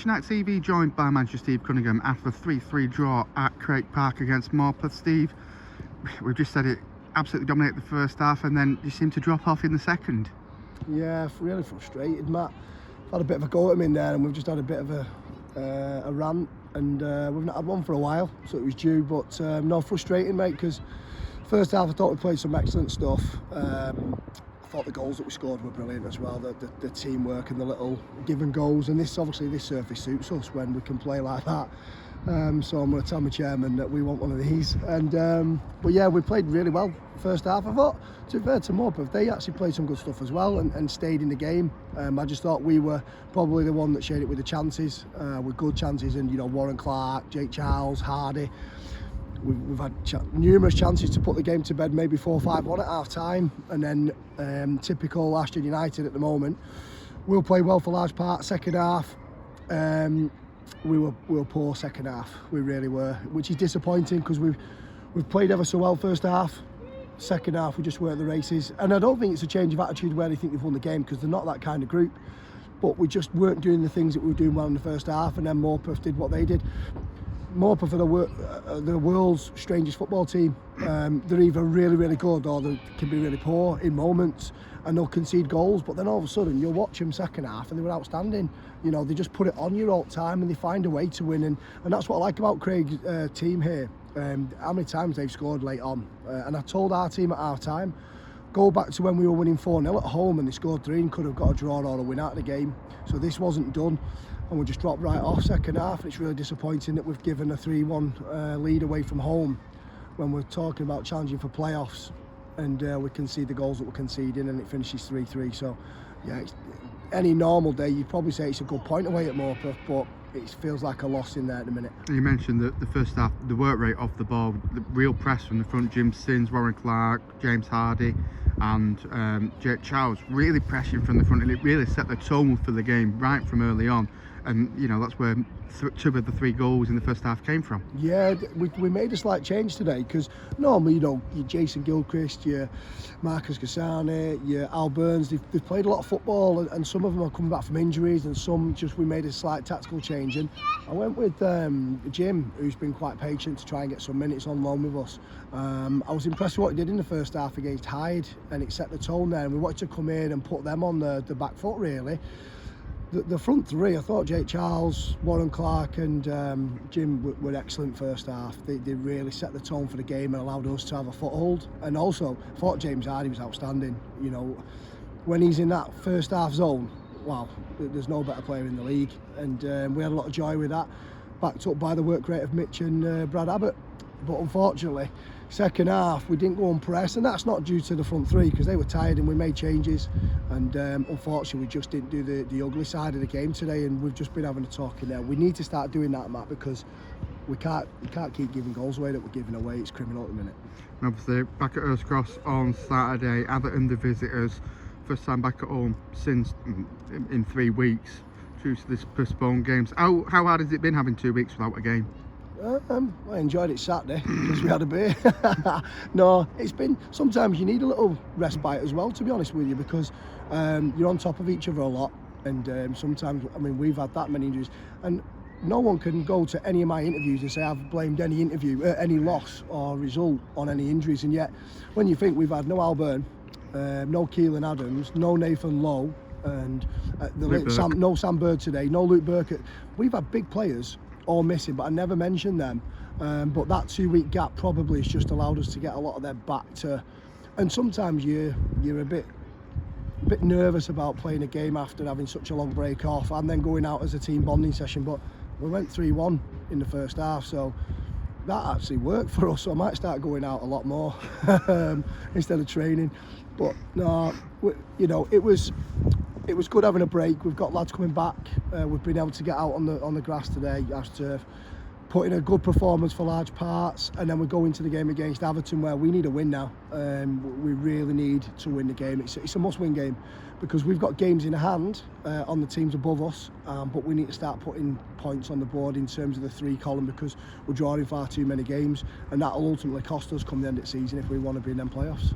Ashton at TV, joined by manager Steve Cunningham after the 3-3 draw at Craig Park against Morpeth. Steve, we've just said it absolutely dominated the first half and then you seem to drop off in the second. Yeah, really frustrated, Matt. I've had a bit of a go at him in there and we've just had a bit of a rant, and we've not had one for a while, so it was due. But no, frustrating, mate, because first half I thought we played some excellent stuff. I thought the goals that we scored were brilliant as well, the teamwork and the little given goals, and this surface suits us when we can play like that. So I'm going to tell my chairman that we want one of these. And but yeah, we played really well first half. I thought, to be fair to Morpeth, they actually played some good stuff as well and stayed in the game. I just thought we were probably the one that shared it with the chances, with good chances, and Warren Clark, Jake Charles, Hardy. We've had numerous chances to put the game to bed, maybe 4-5-1 at half time, and then typical Ashton United at the moment. We'll play well for large part. Second half, we were poor second half. We really were, which is disappointing because we've played ever so well first half. Second half, we just weren't the races, and I don't think it's a change of attitude where they think they've won the game, because they're not that kind of group. But we just weren't doing the things that we were doing well in the first half, and then Morpeth did what they did. Morpeth are the world's strangest football team. They're either really, really good or they can be really poor in moments, and they'll concede goals, but then all of a sudden you'll watch them second half and they were outstanding. They just put it on you all the time and they find a way to win, and that's what I like about Craig's team here. How many times they've scored late on, and I told our team at half time, go back to when we were winning 4-0 at home and they scored 3 and could have got a draw or a win out of the game. So this wasn't done, and we just dropped right off second half, and it's really disappointing that we've given a 3-1 lead away from home when we're talking about challenging for playoffs, and we concede the goals that we're conceding and it finishes 3-3. So yeah, any normal day you'd probably say it's a good point away at Morpeth, but it feels like a loss in there at the minute. You mentioned that the first half, the work rate off the ball, the real press from the front. Jim Sins, Warren Clark, James Hardy and Jake Charles really pressing from the front, and it really set the tone for the game right from early on. And that's where 2 of the 3 goals in the first half came from. Yeah, we made a slight change today, because normally your Jason Gilchrist, your Marcus Gasani, your Al Burns, they've played a lot of football, and some of them are coming back from injuries, and some just we made a slight tactical change. And I went with Jim, who's been quite patient to try and get some minutes on loan with us. I was impressed with what he did in the first half against Hyde, and it set the tone there, and we wanted to come in and put them on the back foot really. The front 3, I thought Jake Charles, Warren Clark and Jim were excellent first half. They really set the tone for the game and allowed us to have a foothold. And also, I thought James Hardy was outstanding. When he's in that first half zone, wow, there's no better player in the league. And we had a lot of joy with that, backed up by the work rate of Mitch and Brad Abbott. But unfortunately, second half we didn't go on press, and that's not due to the front 3, because they were tired and we made changes, and unfortunately we just didn't do the ugly side of the game today, and we've just been having a talk in there. We need to start doing that, Matt, because we can't keep giving goals away that we're giving away. It's criminal at the minute. And obviously back at Earls Cross on Saturday, Atherton the visitors, first time back at home since in 3 weeks due to this postponed games. How hard has it been having 2 weeks without a game? I enjoyed it Saturday because we had a beer. No, it's been, sometimes you need a little respite as well, to be honest with you, because you're on top of each other a lot, and sometimes, we've had that many injuries, and no one can go to any of my interviews and say I've blamed any loss or result on any injuries, and yet when you think we've had no Alburn, no Keelan Adams, no Nathan Lowe, and no Sam Bird today, no Luke Burkett. We've had big players all missing, but I never mentioned them. But that 2-week gap probably has just allowed us to get a lot of them back to. And sometimes you're a bit nervous about playing a game after having such a long break off and then going out as a team bonding session. But we went 3-1 in the first half, so that actually worked for us. So I might start going out a lot more instead of training. But no, it was good having a break. We've got lads coming back. We've been able to get out on the grass today, AstroTurf, put in a good performance for large parts, and then we go into the game against Atherton where we need a win now. We really need to win the game. It's a must-win game because we've got games in hand on the teams above us, but we need to start putting points on the board in terms of the 3 column, because we're drawing far too many games, and that'll ultimately cost us come the end of the season if we want to be in them playoffs.